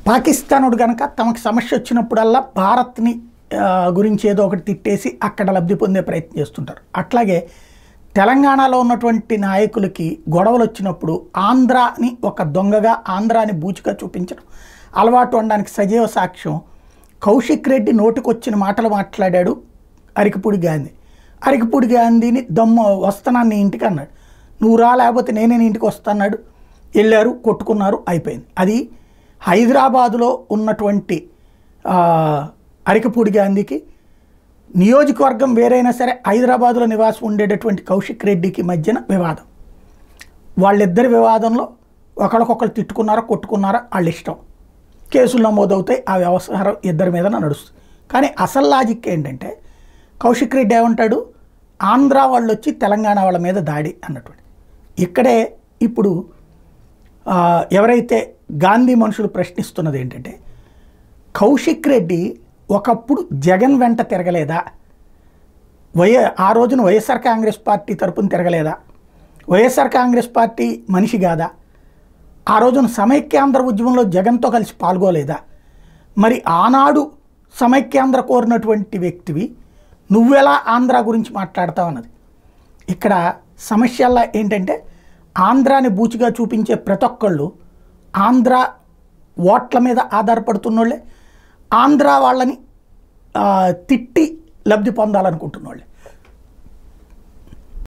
పాకిస్తానుడు కనుక తమకు సమస్య వచ్చినప్పుడల్లా భారత్ని గురించి ఏదో ఒకటి తిట్టేసి అక్కడ లబ్ధి పొందే ప్రయత్నం చేస్తుంటారు. అట్లాగే తెలంగాణలో ఉన్నటువంటి నాయకులకి గొడవలు వచ్చినప్పుడు ఆంధ్రాని ఒక దొంగగా, ఆంధ్రాని బూచిగా చూపించడం అలవాటు అనడానికి సజీవ సాక్ష్యం కౌశిక్ రెడ్డి నోటికొచ్చిన మాటలు మాట్లాడాడు అరికపూడి గాంధీ. అరికపూడి గాంధీని వస్తున్నాను నీ ఇంటికి అన్నాడు. నువ్వు రా, లేకపోతే నేనే నీ ఇంటికి వస్తాన్నాడు. వెళ్ళారు, కొట్టుకున్నారు, అయిపోయింది. అది హైదరాబాదులో ఉన్నటువంటి అరికపూడి గాంధీకి, నియోజకవర్గం వేరైనా సరే హైదరాబాదులో నివాసం ఉండేటటువంటి కౌశిక్ రెడ్డికి మధ్యన వివాదం. వాళ్ళిద్దరి వివాదంలో ఒకరికొకరు తిట్టుకున్నారా, కొట్టుకున్నారా వాళ్ళ ఇష్టం. కేసులు నమోదవుతాయి, ఆ వ్యవహారం ఇద్దరి మీద నడుస్తుంది. కానీ అసలు లాజిక్ ఏంటంటే కౌశిక్ రెడ్డి ఏమంటాడు, ఆంధ్ర వాళ్ళు వచ్చి తెలంగాణ వాళ్ళ మీద దాడి అన్నటువంటి. ఇక్కడే ఇప్పుడు ఎవరైతే గాంధీ మనుషులు ప్రశ్నిస్తున్నది ఏంటంటే, కౌశిక్ రెడ్డి ఒకప్పుడు జగన్ వెంట తిరగలేదా? ఆ రోజున వైఎస్ఆర్ కాంగ్రెస్ పార్టీ తరపున తిరగలేదా? వైఎస్ఆర్ కాంగ్రెస్ పార్టీ మనిషి కాదా? ఆ రోజున సమైక్యాంధ్ర ఉద్యమంలో జగన్తో కలిసి పాల్గొలేదా? మరి ఆనాడు సమైక్యాంధ్ర కోరినటువంటి వ్యక్తివి నువ్వెలా ఆంధ్ర గురించి మాట్లాడతావు అన్నది ఇక్కడ సమస్యల్లా. ఏంటంటే ఆంధ్రాని బూచిగా చూపించే ప్రతి ఒక్కళ్ళు ఆంధ్ర ఓట్ల మీద ఆధారపడుతున్నోళ్ళే, ఆంధ్ర వాళ్ళని తిట్టి లబ్ధి పొందాలనుకుంటున్నోళ్ళే.